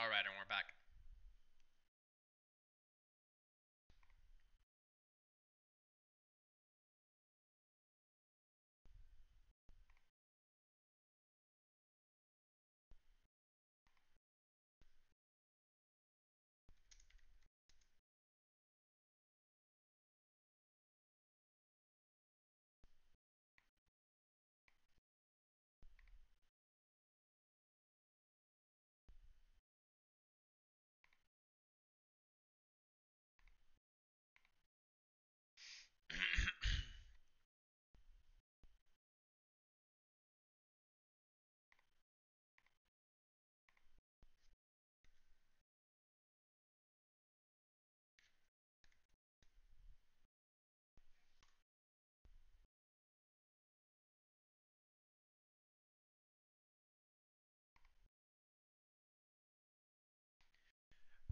All right, and we're back.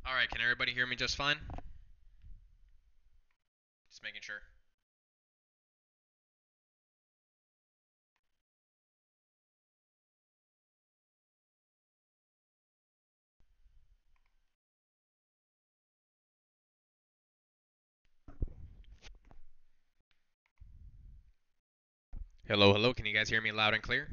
All right, can everybody hear me just fine? Just making sure. Hello, hello. Can you guys hear me loud and clear?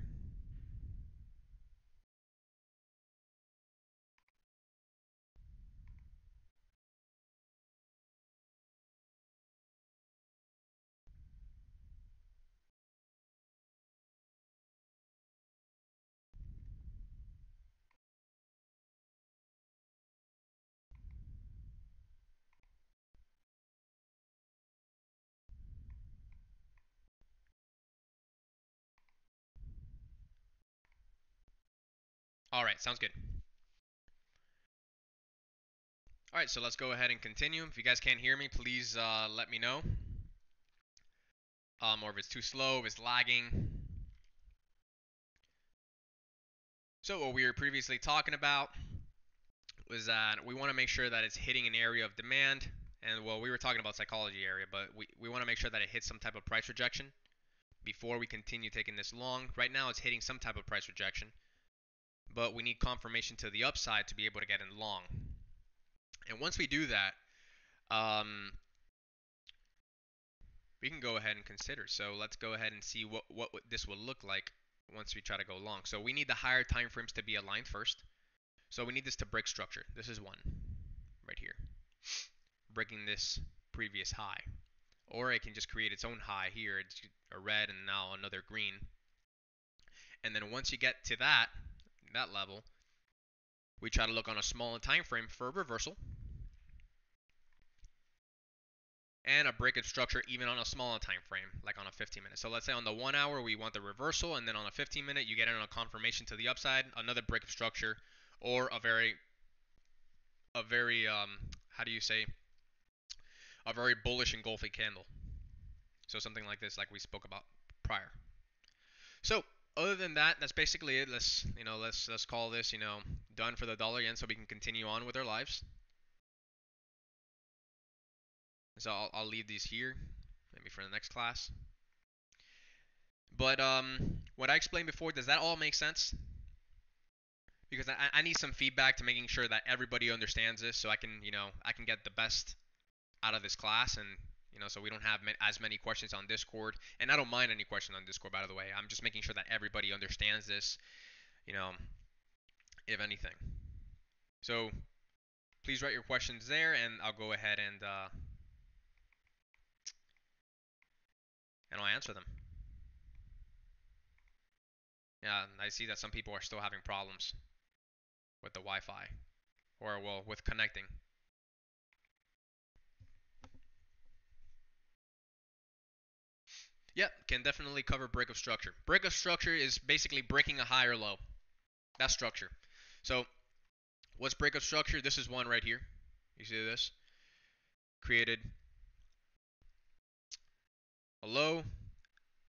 All right, sounds good. All right, so let's go ahead and continue. If you guys can't hear me, please let me know. Or if it's too slow, if it's lagging. So what we were previously talking about was that we want to make sure that it's hitting an area of demand. And well, we were talking about psychology area, but we want to make sure that it hits some type of price rejection before we continue taking this long. Right now it's hitting some type of price rejection, but we need confirmation to the upside to be able to get in long. And once we do that, we can go ahead and consider. So let's go ahead and see what this will look like once we try to go long. So we need the higher time frames to be aligned first. So we need this to break structure. This is one right here, breaking this previous high. Or it can just create its own high here. It's a red and now another green. And then once you get to that level, we try to look on a smaller time frame for a reversal and a break of structure even on a smaller time frame, like on a 15-minute. So let's say on the 1 hour we want the reversal, and then on a 15-minute you get in a confirmation to the upside, another break of structure, or a very how do you say, a very bullish engulfing candle. So something like this, like we spoke about prior. So other than that, that's basically it. Let's call this done for the dollar yen, so we can continue on with our lives. So I'll leave these here, maybe for the next class. But what I explained before, does that all make sense? Because I need some feedback to making sure that everybody understands this, so I can get the best out of this class, and so we don't have as many questions on Discord. And I don't mind any question on Discord, by the way. I'm just making sure that everybody understands this, if anything. So please write your questions there, and I'll go ahead and I'll answer them. Yeah, I see that some people are still having problems with the Wi-Fi, or well, with connecting. Yep, can definitely cover break of structure. Break of structure is basically breaking a high or low. That's structure. So what's break of structure? This is one right here. You see this? Created a low,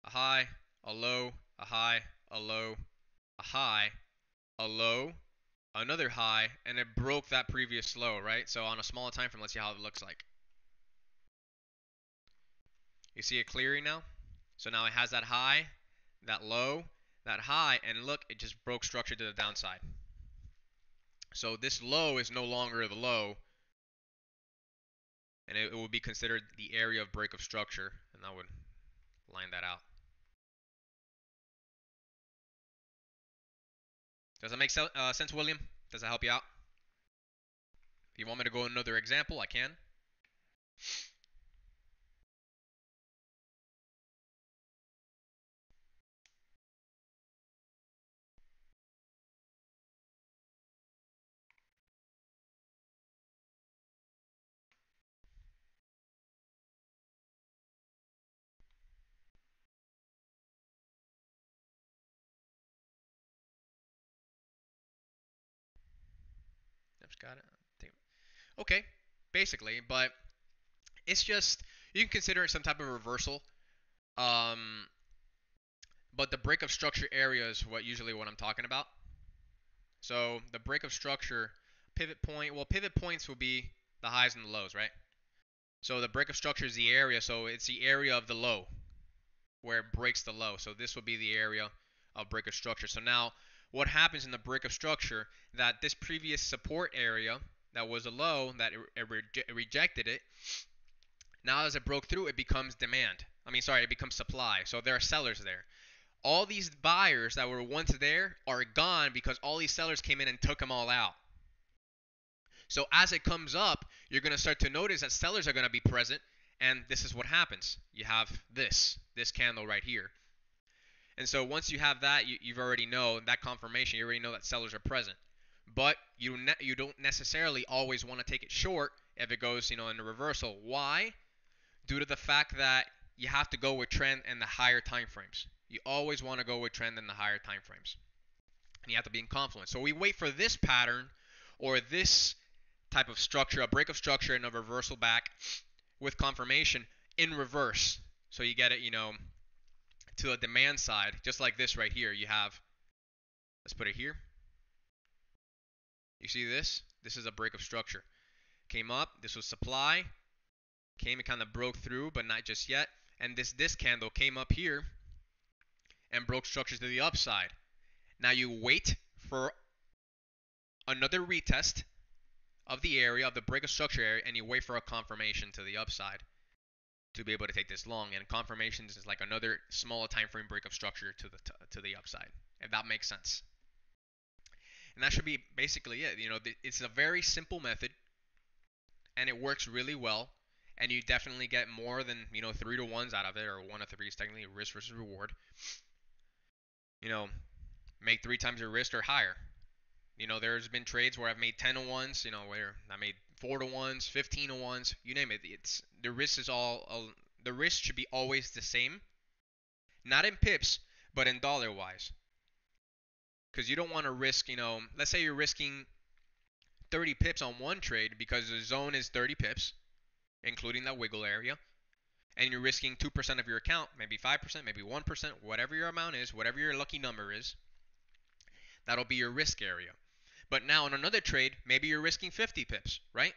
a high, a low, a high, a low, a high, a low, another high, and it broke that previous low, right? So on a smaller time frame, let's see how it looks like. You see it clearing now? So now it has that high, that low, that high, and look, it just broke structure to the downside. So this low is no longer the low, and it would be considered the area of break of structure, and I would line that out. Does that make sense, William? Does that help you out? If you want me to go another example, I can. Just got it. Okay, basically, but it's just you can consider it some type of reversal. Um, but the break of structure area is what I'm talking about. So the break of structure pivot point. Well, pivot points will be the highs and the lows, right? So the break of structure is the area. So it's the area of the low where it breaks the low. So this will be the area of break of structure. So now what happens in the break of structure, that this previous support area that was a low, that it rejected it, now as it broke through, it becomes demand. It becomes supply. So there are sellers there. All these buyers that were once there are gone because all these sellers came in and took them all out. So as it comes up, you're going to start to notice that sellers are going to be present, and this is what happens. You have this candle right here. And so once you have that, you've already know that confirmation. You already know that sellers are present. But you don't necessarily always want to take it short if it goes, in a reversal. Why? Due to the fact that you have to go with trend and the higher time frames. You always want to go with trend and the higher time frames. And you have to be in confluence. So we wait for this pattern or this type of structure, a break of structure and a reversal back with confirmation in reverse. So you get it, to the demand side, just like this right here. You have, let's put it here. You see this? This is a break of structure. Came up, this was supply, came and kind of broke through, but not just yet. And this candle came up here and broke structures to the upside. Now you wait for another retest of the area, of the break of structure area, and you wait for a confirmation to the upside to be able to take this long. And confirmations is like another smaller time frame break of structure to the upside, if that makes sense. And that should be basically it. It's a very simple method, and it works really well. And you definitely get more than 3 to 1s out of it, or 1 to 3 is technically risk versus reward. Make 3 times your risk or higher. There's been trades where I've made 10 to 1s, where I made 4 to 1s, 15 to 1s, you name it. It's the risk is the risk should be always the same, not in pips, but in dollar wise. Because you don't want to risk, let's say you're risking 30 pips on one trade because the zone is 30 pips, including that wiggle area, and you're risking 2% of your account, maybe 5%, maybe 1%, whatever your amount is, whatever your lucky number is, that'll be your risk area. But now on another trade, maybe you're risking 50 pips, right?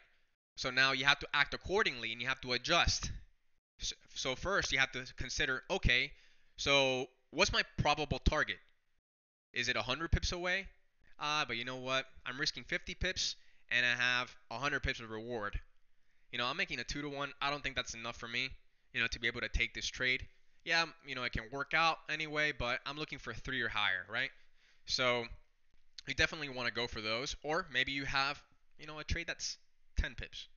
So now you have to act accordingly and you have to adjust. So first you have to consider, okay, so what's my probable target? Is it 100 pips away? But you know what? I'm risking 50 pips and I have 100 pips of reward. I'm making a 2 to 1. I don't think that's enough for me, to be able to take this trade. Yeah, it can work out anyway, but I'm looking for 3 or higher, right? So you definitely want to go for those. Or maybe you have, a trade that's 10 pips,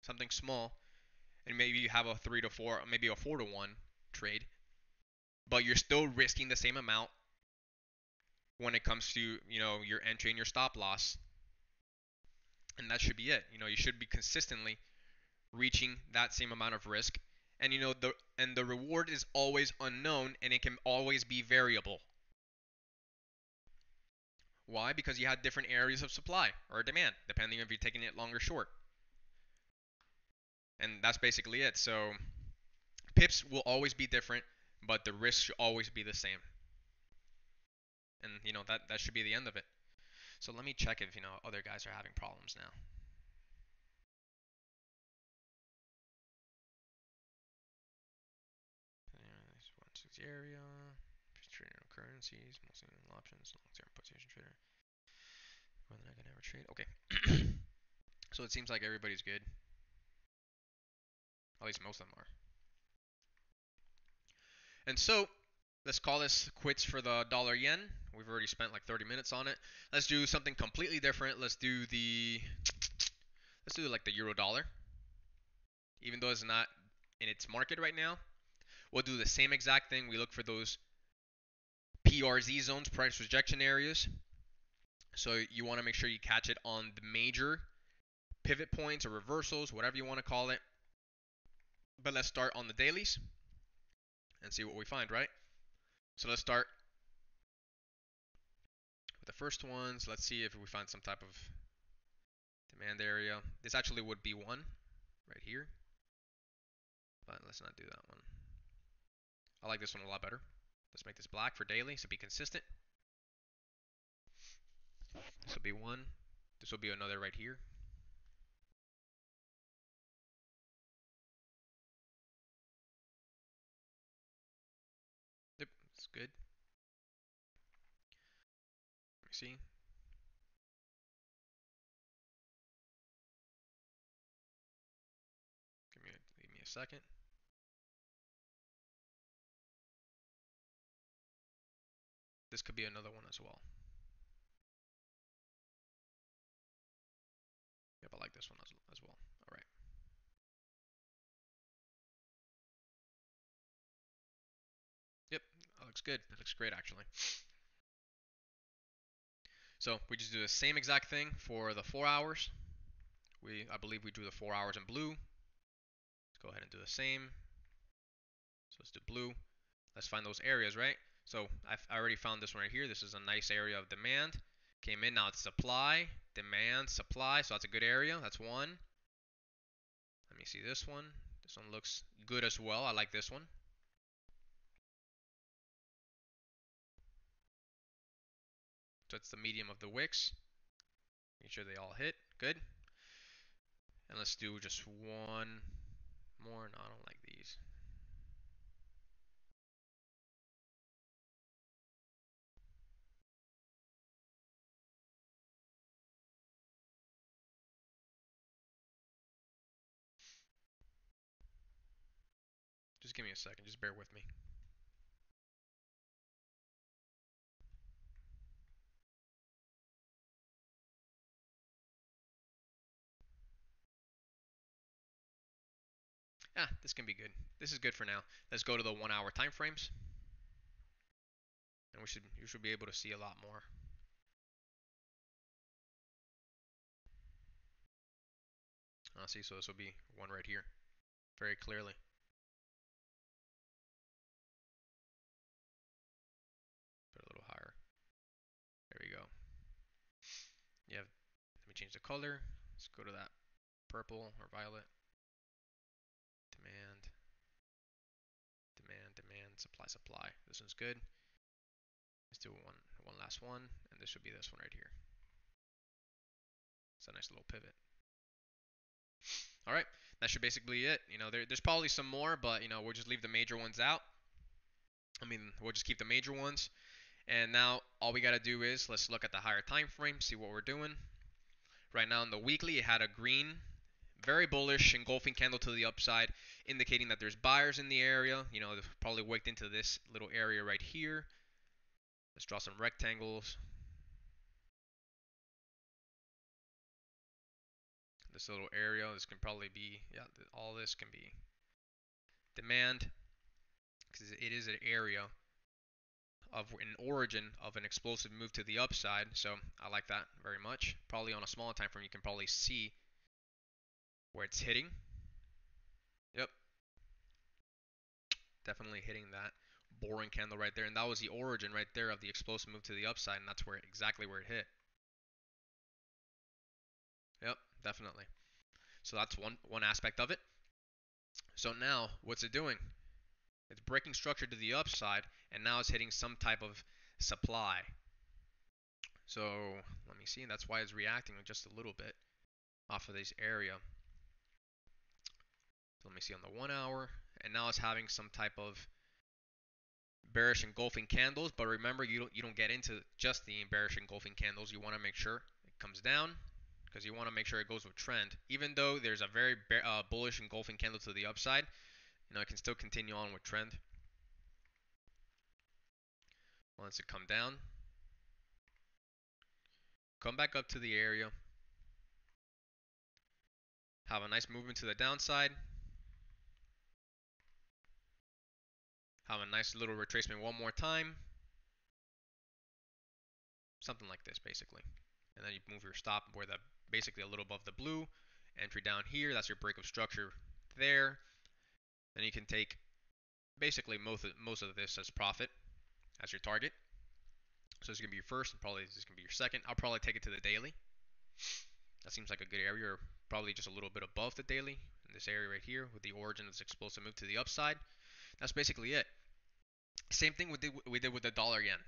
something small, and maybe you have a 3 to 4, maybe a 4 to 1 trade, but you're still risking the same amount when it comes to, your entry and your stop loss. And that should be it. You should be consistently reaching that same amount of risk. And the reward is always unknown and it can always be variable. Why? Because you have different areas of supply or demand, depending if you're taking it long or short. And that's basically it. So pips will always be different, but the risk should always be the same. And that should be the end of it. So let me check if other guys are having problems now. Area, trading currencies, mostly options, long-term position trader. Whether I can ever trade. Okay. So it seems like everybody's good. At least most of them are. And so let's call this quits for the dollar yen. We've already spent like 30 minutes on it. Let's do something completely different. Let's do like the euro dollar. Even though it's not in its market right now, we'll do the same exact thing. We look for those PRZ zones, price rejection areas. So you want to make sure you catch it on the major pivot points or reversals, whatever you want to call it. But let's start on the dailies and see what we find, right? So let's start with the first ones. Let's see if we find some type of demand area. This actually would be one right here, but let's not do that one. I like this one a lot better. Let's make this black for daily so be consistent. This will be one. This will be another right here. Yep, it's good. Let me see. Leave me a second. This could be another one as well. Yep, I like this one as well. All right. Yep, that looks good. That looks great actually. So we just do the same exact thing for the 4 hours. I believe we drew the 4 hours in blue. Let's go ahead and do the same. So let's do blue. Let's find those areas, right? So I already found this one right here. This is a nice area of demand. Came in, now it's supply, demand, supply. So that's a good area. That's one. Let me see this one. This one looks good as well. I like this one. So it's the medium of the wicks. Make sure they all hit. Good. And let's do just one more. No, I don't like these. Just give me a second. Just bear with me. This can be good. This is good for now. Let's go to the 1 hour time frames. And you should be able to see a lot more. See, so this will be one right here. Very clearly. Put it a little higher. There we go. Let me change the color. Let's go to that purple or violet. Demand, demand, demand, supply, supply. This one's good. Let's do one last one, and this should be this one right here. It's a nice little pivot. All right, that should basically be it. There's probably some more, but we'll just leave the major ones out. We'll just keep the major ones. And now all we got to do is let's look at the higher time frame, see what we're doing. Right now in the weekly, it had a green, very bullish engulfing candle to the upside, indicating that there's buyers in the area. They've probably wicked into this little area right here. Let's draw some rectangles. This little area, this can probably be, all this can be demand, because it is an area of an origin of an explosive move to the upside. So I like that very much. Probably on a smaller time frame, you can probably see where it's hitting. Yep. Definitely hitting that boring candle right there. And that was the origin right there of the explosive move to the upside. And that's exactly where it hit. Yep, definitely. So that's one aspect of it. So now, what's it doing? It's breaking structure to the upside, and now it's hitting some type of supply. So let me see. That's why it's reacting just a little bit off of this area. So let me see on the 1 hour, and now it's having some type of bearish engulfing candles. But remember, you don't get into just the bearish engulfing candles. You want to make sure comes down because you want to make sure it goes with trend. Even though there's a very bullish engulfing candle to the upside, it can still continue on with trend. Once it come down, come back up to the area, have a nice movement to the downside, have a nice little retracement one more time, something like this basically. And then you move your stop where the basically a little above the blue, entry down here, that's your break of structure there. Then you can take basically most of this as profit as your target. So this is gonna be your first, and probably this is gonna be your second. I'll probably take it to the daily. That seems like a good area, or probably just a little bit above the daily in this area right here with the origin of this explosive move to the upside. That's basically it. Same thing we did with the dollar yen.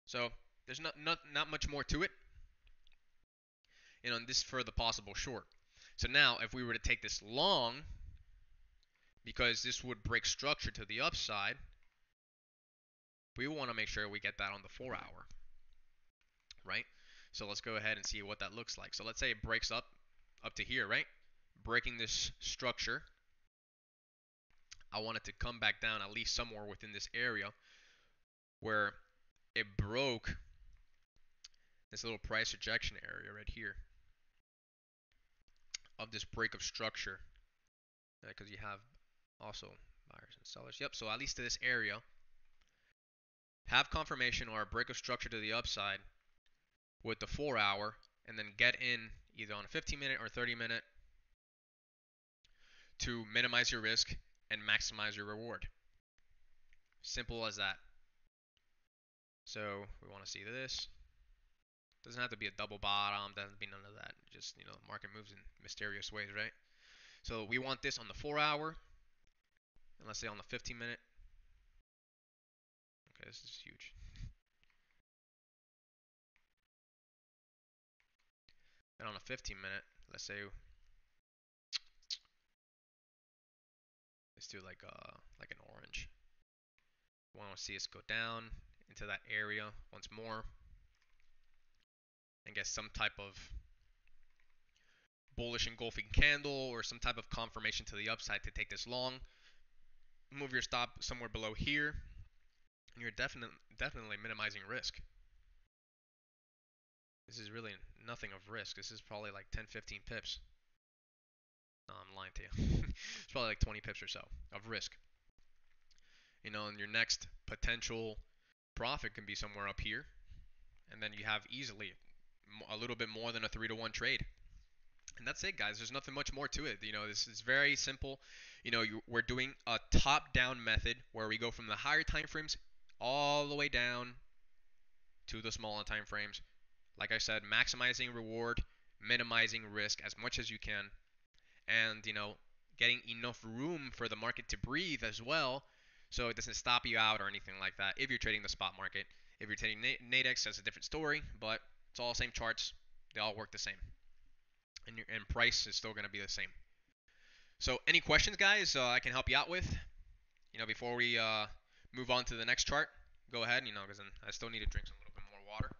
So there's not much more to it. And this for the possible short. So now if we were to take this long, because this would break structure to the upside, we want to make sure we get that on the 4 hour, right? So let's go ahead and see what that looks like. So let's say it breaks up to here, right? Breaking this structure. I want it to come back down at least somewhere within this area where it broke this little price rejection area right here of this break of structure, because you have also buyers and sellers. Yep, so at least to this area, have confirmation or a break of structure to the upside with the 4 hour, and then get in either on a 15-minute or 30-minute to minimize your risk and maximize your reward. Simple as that. So we want to see this. Doesn't have to be a double bottom, doesn't be none of that. Just, market moves in mysterious ways, right? So we want this on the 4 hour, and let's say on the 15-minute. Okay, this is huge. And on a 15-minute, let's say let's do like an orange. We want to see us go down into that area once more and get some type of bullish engulfing candle or some type of confirmation to the upside to take this long. Move your stop somewhere below here, and you're definitely minimizing risk. This is really nothing of risk. This is probably like 10-15 pips. No, I'm lying to you. It's probably like 20 pips or so of risk. And your next potential profit can be somewhere up here, and then you have easily a little bit more than a 3-to-1 trade. And that's it, guys. There's nothing much more to it. This is very simple. We're doing a top-down method where we go from the higher time frames all the way down to the smaller time frames. Like I said, maximizing reward, minimizing risk as much as you can, and getting enough room for the market to breathe as well, so it doesn't stop you out or anything like that. If you're trading the spot market, if you're trading Nadex, that's a different story, but it's all the same charts. They all work the same, and price is still going to be the same. So any questions, guys, I can help you out with, before we move on to the next chart? Go ahead, because then I still need to drink a little bit more water.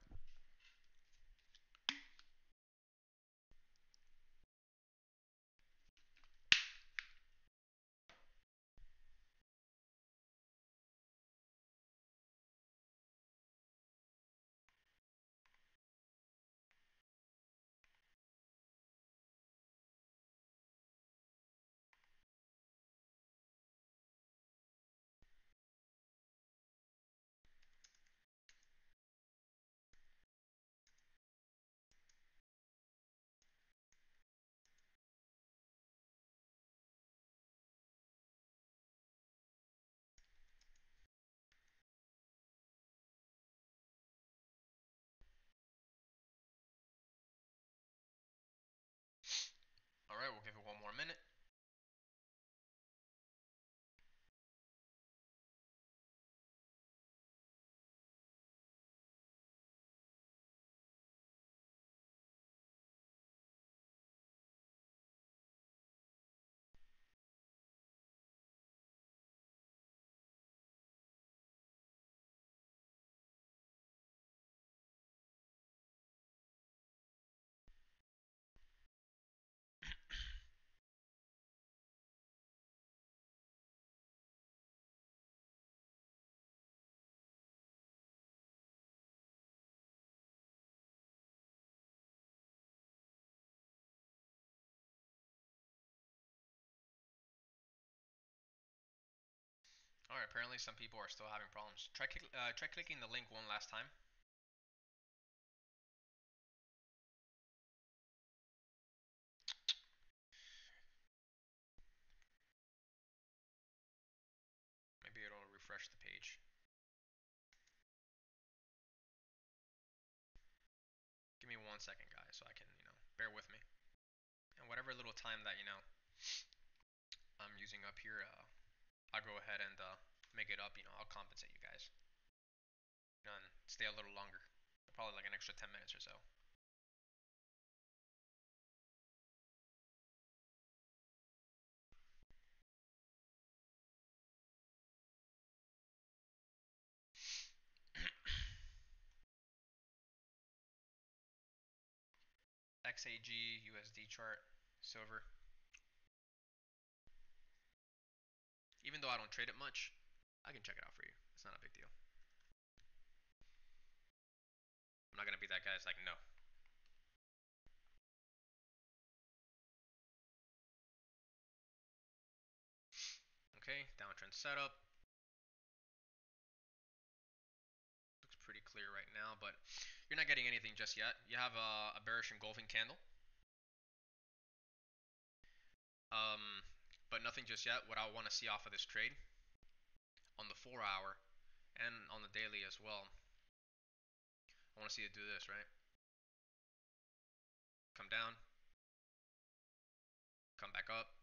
Alright, apparently some people are still having problems. Try clicking the link one last time. Maybe it'll refresh the page. Give me 1 second, guys, so I can, bear with me. And whatever little time that, I'm using up here, I'll go ahead and make it up. I'll compensate you guys. And stay a little longer. Probably like an extra 10 minutes or so. XAG, USD chart, silver. Even though I don't trade it much, I can check it out for you. It's not a big deal. I'm not gonna be that guy that's like, no. Okay, downtrend setup. Looks pretty clear right now, but you're not getting anything just yet. You have a bearish engulfing candle. Um, but nothing just yet. What I want to see off of this trade on the 4 hour and on the daily as well. I want to see it do this, right? Come down, come back up,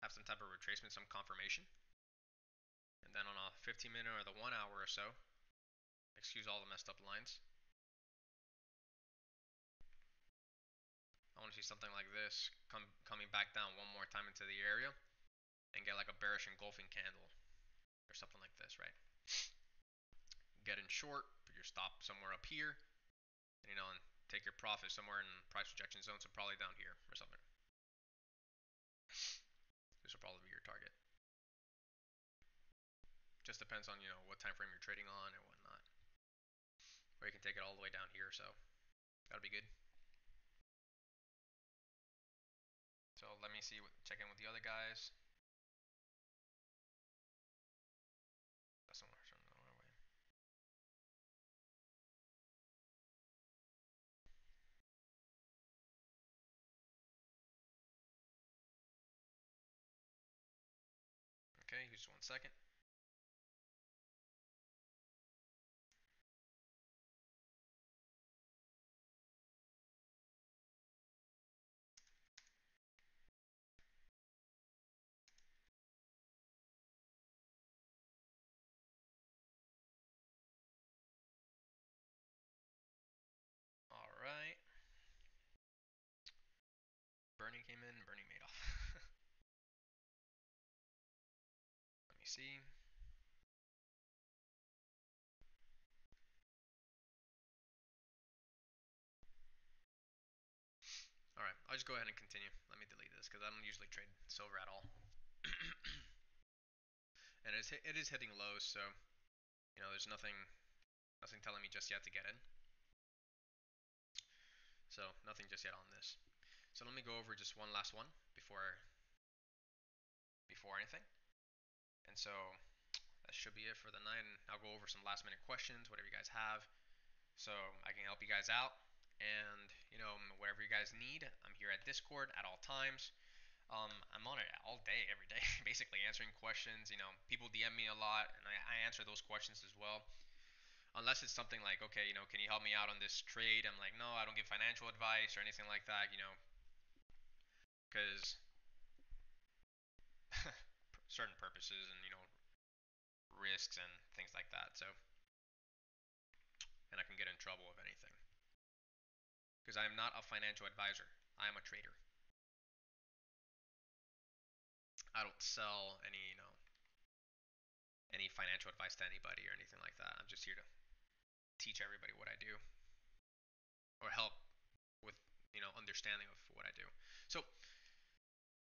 have some type of retracement, some confirmation. And then on a 15-minute or the 1 hour or so, excuse all the messed up lines, I want to see something like this coming back down one more time into the area and get like a bearish engulfing candle or something like this, right? Get in short, put your stop somewhere up here, and take your profit somewhere in price rejection zone, so probably down here or something. This will probably be your target. Just depends on what time frame you're trading on and whatnot. Or you can take it all the way down here, so that'll be good. So let me see, check in with the other guys. That's somewhere away. Okay, just 1 second. All right. Bernie came in, Bernie made off. Let me see. All right, I'll just go ahead and continue. Let me delete this because I don't usually trade silver at all. And it is hitting lows, so there's nothing telling me just yet to get in. So nothing just yet on this. So let me go over just one last one before anything. And so that should be it for the night. And I'll go over some last minute questions, whatever you guys have, so I can help you guys out. And whatever you guys need, I'm here at Discord at all times. I'm on it all day, every day, basically answering questions. People DM me a lot, and I answer those questions as well. Unless it's something like, okay, can you help me out on this trade? I'm like, no, I don't give financial advice or anything like that, because certain purposes and risks and things like that. So, and I can get in trouble if anything, because I am not a financial advisor. I am a trader. I don't sell any financial advice to anybody or anything like that. I'm just here to teach everybody what I do or help with understanding of what I do. So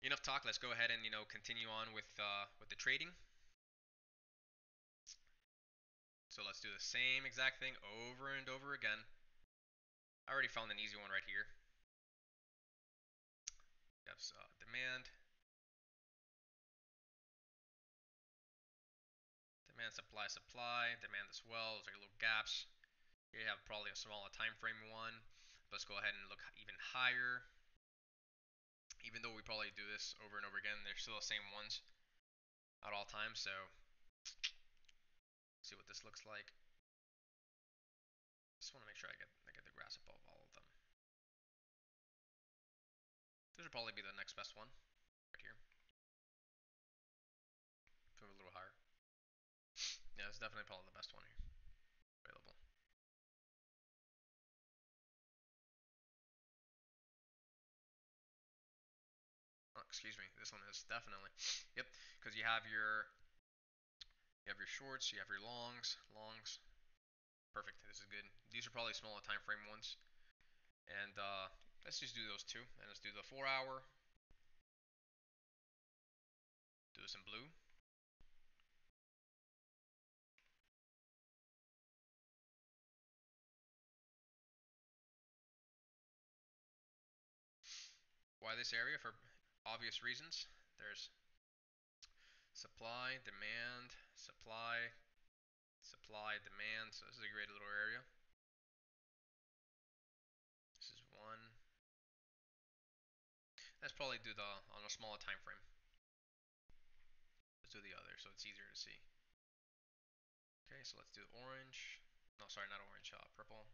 enough talk. Let's go ahead and continue on with the trading. So let's do the same exact thing over and over again. I already found an easy one right here. We have demand. Demand, supply, supply, demand as well. Those are little gaps. Here you have probably a smaller time frame one. Let's go ahead and look even higher. Even though we probably do this over and over again, they're still the same ones at all times. So see what this looks like. Just want to make sure I get the grasp of all of them. This would probably be the next best one right here. Move a little higher. Yeah, it's definitely probably the best one here available. Oh, excuse me. This one is definitely. Yep, because you have your shorts, you have your longs. Perfect. This is good. These are probably smaller time frame ones. And let's just do those two. And let's do the 4 hour. Do this in blue. Why this area? For obvious reasons. There's supply, demand, supply, supply, demand. So this is a great little area. This is one. Let's probably do the on a smaller time frame. Let's do the other so it's easier to see. Okay, so let's do orange. No, sorry, not orange. Purple.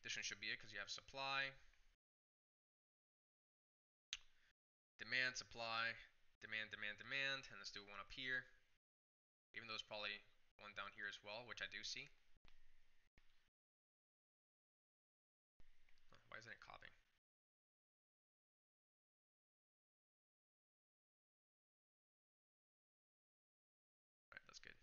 This one should be it because you have supply, demand, supply, demand, demand, demand, and let's do one up here. Even though there's probably one down here as well, which I do see. Oh, why isn't it copying? Alright, that's good.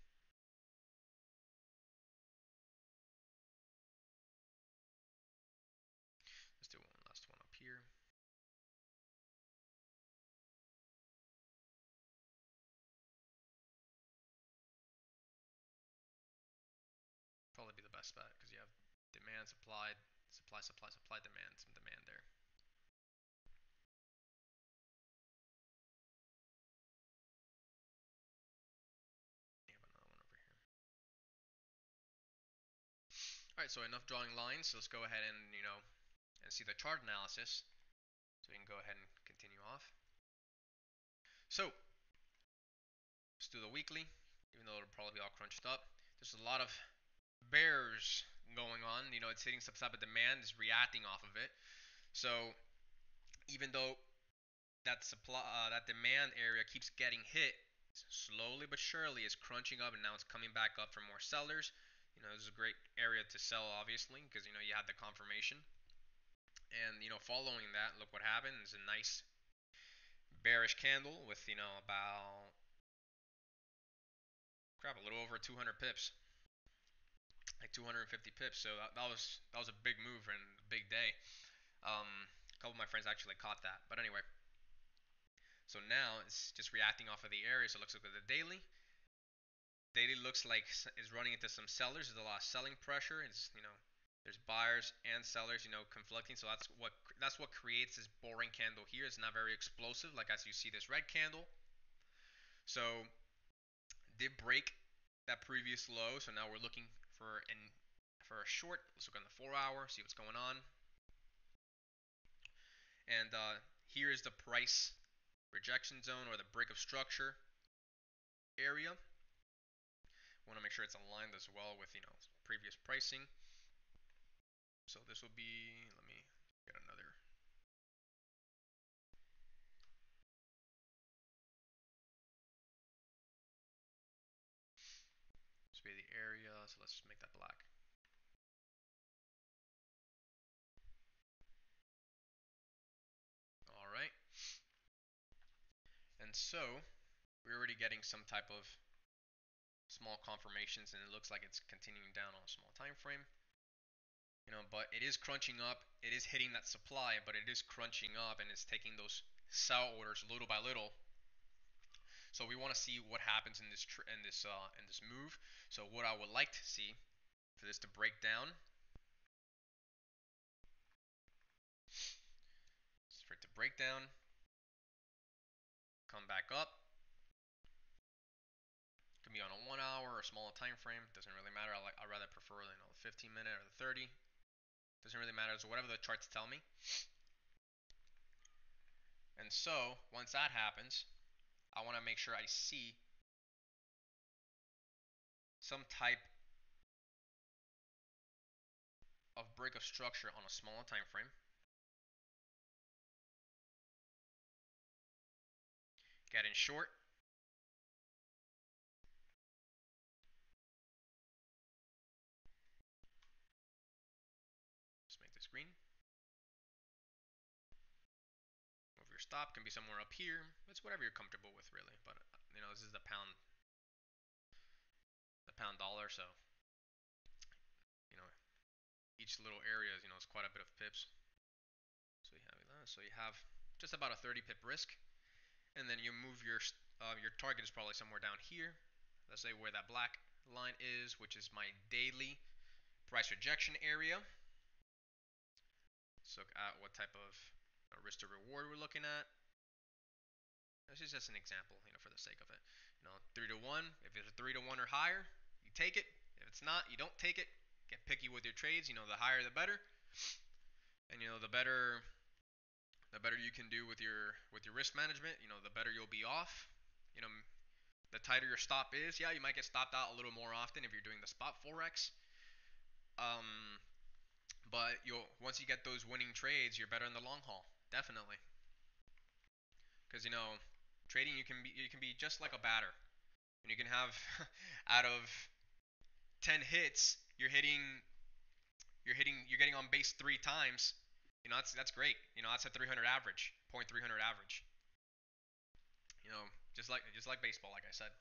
Let's do one last one up here. Probably be the best bet because you have demand, supply, supply, supply, supply, demand, some demand there. You have another one over here. Alright, so enough drawing lines. So let's go ahead and, and see the chart analysis. So we can go ahead and continue off. So let's do the weekly, even though it'll probably be all crunched up. There's a lot of bears going on. It's hitting some type of demand, is reacting off of it. So even though that supply, that demand area keeps getting hit, slowly but surely is crunching up, and now it's coming back up for more sellers. This is a great area to sell, obviously, because you had the confirmation. And following that, look what happened. It's a nice bearish candle with about a little over 200 pips, like 250 pips. So that was a big move and a big day. A couple of my friends actually caught that. But anyway, so now it's just reacting off of the area. So let's look at the daily. Daily looks like is running into some sellers. There's a lot of selling pressure. It's there's buyers and sellers conflicting. So that's what creates this boring candle here. It's not very explosive, like as you see this red candle. So did break that previous low. So now we're looking for a short. Let's look on the 4 hour, see what's going on. And here is the price rejection zone, or the break of structure area. Want to make sure it's aligned as well with previous pricing. So this will be, let me get another. This will be the area, so let's make that black. All right. And so we're already getting some type of small confirmations, and it looks like it's continuing down on a small time frame. But it is crunching up. It is hitting that supply, but it is crunching up, and it's taking those sell orders little by little. So we want to see what happens in this move. So what I would like to see for this to break down, for it to break down, come back up. Can be on a 1 hour or smaller time frame. Doesn't really matter. I rather prefer the 15 minute or the 30. Doesn't really matter. So whatever the charts tell me. And so once that happens, I want to make sure I see some type of break of structure on a smaller time frame. Get in short. Just make this green. Move your stop. Can be somewhere up here. It's whatever you're comfortable with, really. But this is the pound dollar. So you know, each little area is quite a bit of pips. So you have just about a 30 pip risk, and then you move your target is probably somewhere down here. Let's say where that black line is, which is my daily price rejection area. Let's look at what type of risk to reward we're looking at. This is just an example, for the sake of it. 3-to-1. If it's a 3-to-1 or higher, you take it. If it's not, you don't take it. Get picky with your trades. The higher the better. And the better you can do with your risk management. The better you'll be off. The tighter your stop is, yeah, you might get stopped out a little more often if you're doing the spot forex. But once you get those winning trades, you're better in the long haul, definitely. Because trading you can be just like a batter, and you can have out of 10 hits, you're getting on base 3 times. That's great. That's a 300 average, .300 average. Just like baseball, like I said,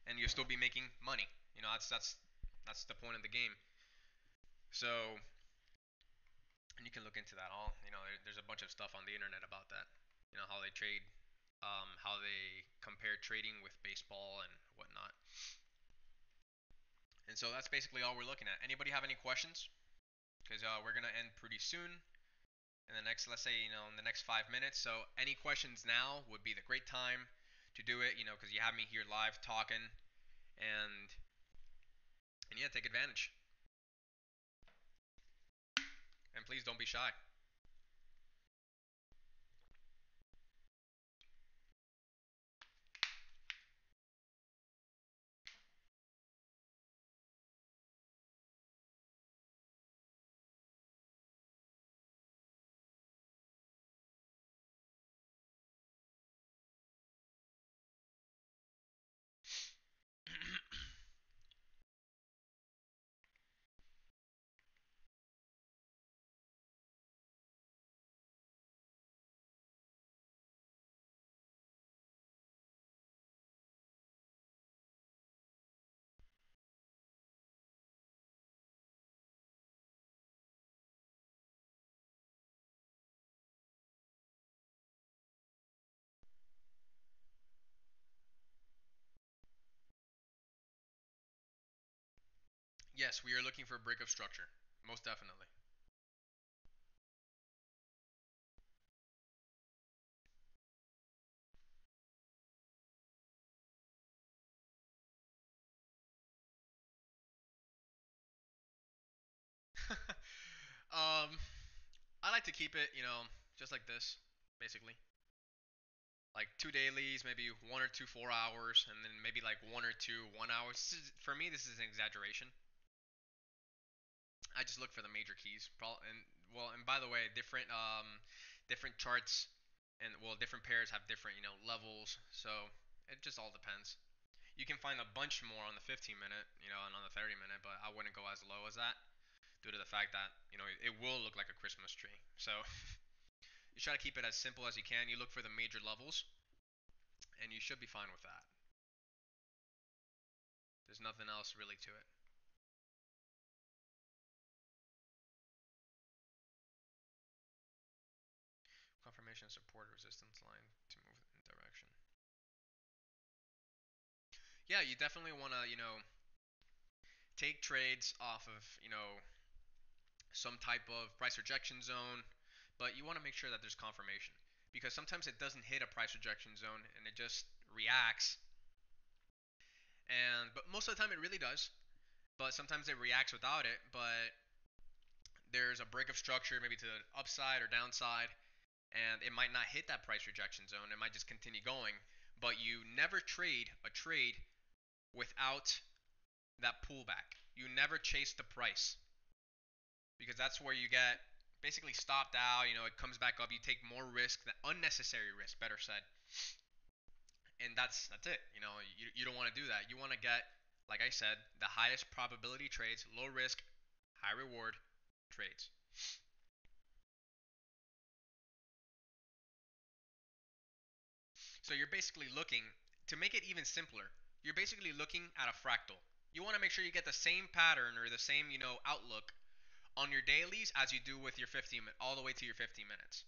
and you'll still be making money. That's the point of the game. So, and you can look into that all. There's a bunch of stuff on the internet about that. How they trade, how they compare trading with baseball and whatnot. And so that's basically all we're looking at. Anybody have any questions? Because we're gonna end pretty soon. In the next, let's say, in the next 5 minutes. So any questions now would be the great time to do it. Because you have me here live talking, and yeah, take advantage. And please don't be shy. Yes, we are looking for a break of structure. Most definitely. I like to keep it, just like this, basically. Like 2 dailies, maybe 1 or 2 4 hours, and then maybe like 1 or 2 1 hours. For me, this is an exaggeration. I just look for the major keys. And by the way, different charts and different pairs have different levels. So it just all depends. You can find a bunch more on the 15 minute, and on the 30 minute, but I wouldn't go as low as that due to the fact that it will look like a Christmas tree. So you try to keep it as simple as you can. You look for the major levels, and you should be fine with that. There's nothing else really to it. Confirmation support resistance line to move in direction. Yeah, you definitely want to, take trades off of, some type of price rejection zone, but you want to make sure that there's confirmation, because sometimes it doesn't hit a price rejection zone and it just reacts. But most of the time it really does, but sometimes it reacts without it. But there's a break of structure, maybe to the upside or downside, and it might not hit that price rejection zone. It might just continue going. But you never trade a trade without that pullback. You never chase the price, because that's where you get basically stopped out. It comes back up. You take more risk, unnecessary risk, better said. And that's it. You don't want to do that. You want to get, like I said, the highest probability trades, low risk, high reward trades. So you're basically looking, to make it even simpler, you're basically looking at a fractal. You want to make sure you get the same pattern or the same, outlook on your dailies as you do with your 15 minutes, all the way to your 15 minutes.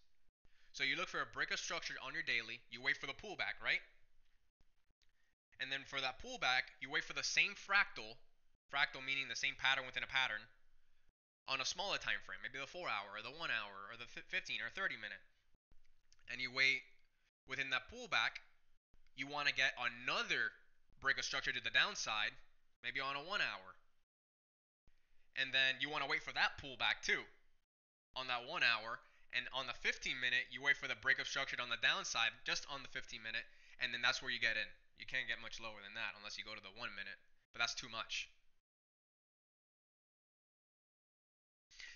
So you look for a break of structure on your daily, you wait for the pullback, right? And then for that pullback, you wait for the same fractal meaning the same pattern within a pattern, on a smaller time frame, maybe the 4 hour or the 1 hour or the 15 or 30 minute. And you wait within that pullback, you want to get another break of structure to the downside, maybe on a 1 hour. And then you want to wait for that pullback too on that 1 hour. And on the 15 minute, you wait for the break of structure on the downside just on the 15 minute. And then that's where you get in. You can't get much lower than that unless you go to the 1 minute. But that's too much.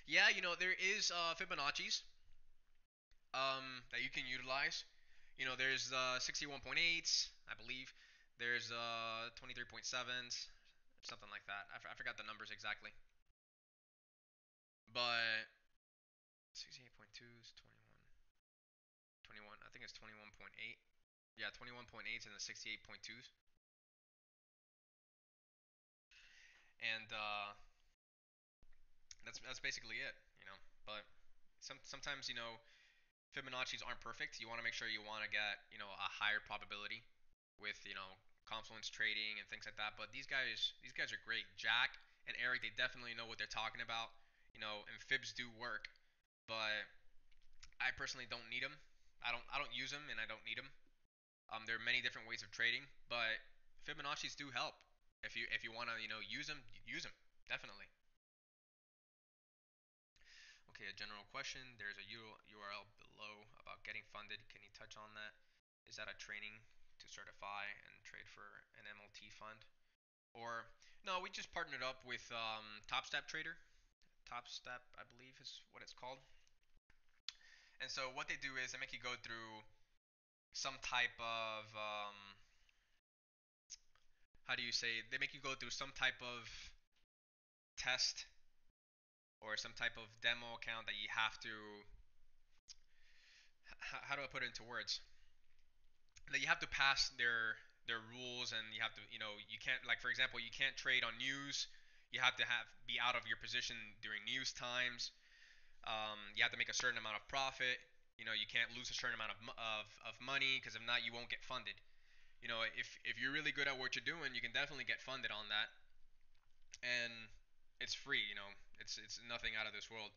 Yeah, there is Fibonacci's that you can utilize. There's 61.8s, I believe. There's 23.7s, something like that. I forgot the numbers exactly. But 68.2s, 21. I think it's 21.8. Yeah, 21.8s and the 68.2s. And that's basically it. But sometimes Fibonacci's aren't perfect. You want to make sure you want to get a higher probability with confluence trading and things like that. But these guys are great. Jack and Eric, they definitely know what they're talking about. And fibs do work, but I personally don't need them. I don't use them, and I don't need them. There are many different ways of trading, but Fibonacci's do help. If you want to use them, use them definitely. Okay, a general question. There's a URL below about getting funded. Can you touch on that? Is that a training to certify and trade for an MLT fund? Or no, we just partnered up with Top Step Trader. Top Step, I believe, is what it's called. And so what they do is they make you go through some type of how do you say? They make you go through some type of test or some type of demo account that you have to. How do I put it into words? That you have to pass their rules, and you have to you can't, like, for example, you can't trade on news. You have to be out of your position during news times. You have to make a certain amount of profit. You can't lose a certain amount of money, because if not, you won't get funded. If you're really good at what you're doing, you can definitely get funded on that, and it's free. It's nothing out of this world.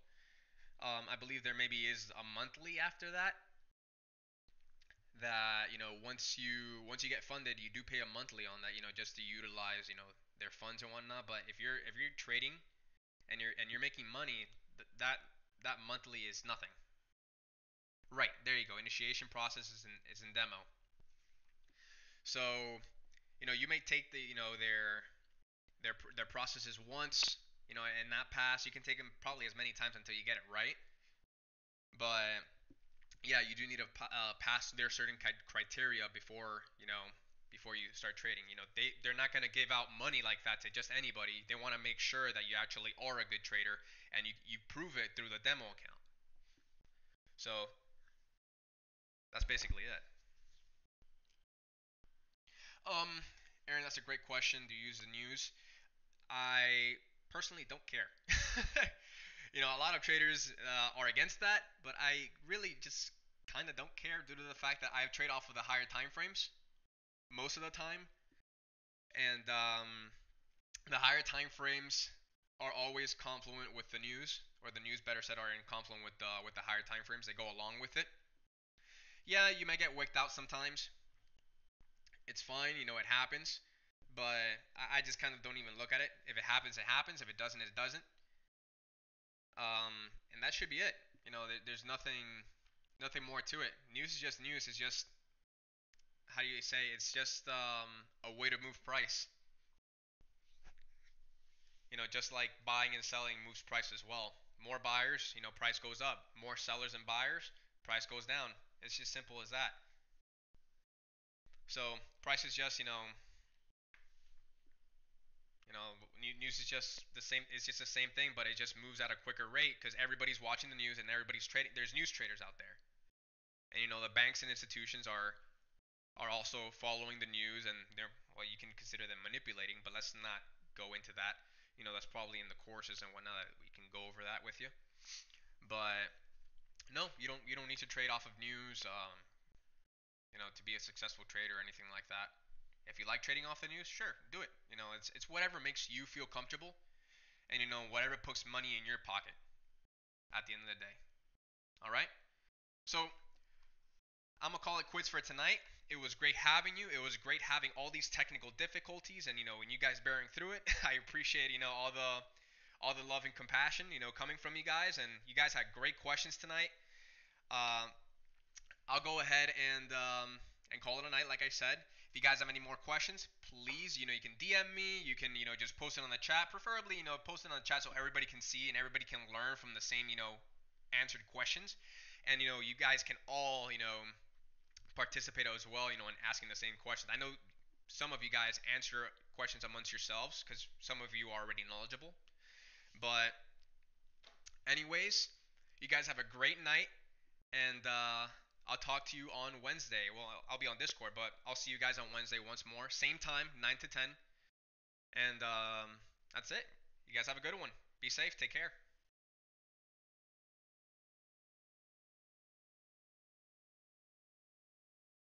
I believe there maybe is a monthly after that. That once you get funded, you do pay a monthly on that. Just to utilize their funds and whatnot. But if you're trading and you're making money, that monthly is nothing. Right, there you go. Initiation process is in demo. So you may take their processes once, and not pass. You can take them probably as many times until you get it right. But yeah, you do need to pass their certain criteria before you start trading. They're not going to give out money like that to just anybody. They want to make sure that you actually are a good trader, and you prove it through the demo account. So that's basically it. Um, Aaron, that's a great question. Do you use the news? I personally don't care. A lot of traders are against that, but I really just kind of don't care, due to the fact that I trade off of the higher time frames most of the time, and the higher time frames are always confluent with the news or the news better said, are in conflict with the higher time frames. They go along with it. Yeah, you might get wicked out sometimes. It's fine, it happens. But I just kind of don't even look at it. If it happens, it happens. If it doesn't, it doesn't. And that should be it. There's nothing more to it. News is just news. It's just, how do you say? It's just a way to move price. Just like buying and selling moves price as well. More buyers, price goes up. More sellers and buyers, price goes down. It's just simple as that. So price is just, news is just the same. It's just the same thing, but it just moves at a quicker rate because everybody's watching the news and everybody's trading. There's news traders out there, and the banks and institutions are also following the news, and they're, well, you can consider them manipulating, but let's not go into that. That's probably in the courses and whatnot. We can go over that with you. But no, you don't need to trade off of news. To be a successful trader or anything like that. If you like trading off the news, sure, do it. It's whatever makes you feel comfortable, and whatever puts money in your pocket at the end of the day. All right. So I'm gonna call it quits for tonight. It was great having you. It was great having all these technical difficulties, and and you guys bearing through it. I appreciate all the love and compassion coming from you guys, and you guys had great questions tonight. Um, I'll go ahead and call it a night. Like I said, if you guys have any more questions, please, you can DM me. You can, just post it on the chat. Preferably, post it on the chat so everybody can see and everybody can learn from the same, answered questions. And you guys can all, participate as well, in asking the same questions. I know some of you guys answer questions amongst yourselves because some of you are already knowledgeable. But anyways, you guys have a great night. And I'll talk to you on Wednesday. Well, I'll be on Discord, but I'll see you guys on Wednesday once more. Same time, 9 to 10. And that's it. You guys have a good one. Be safe. Take care.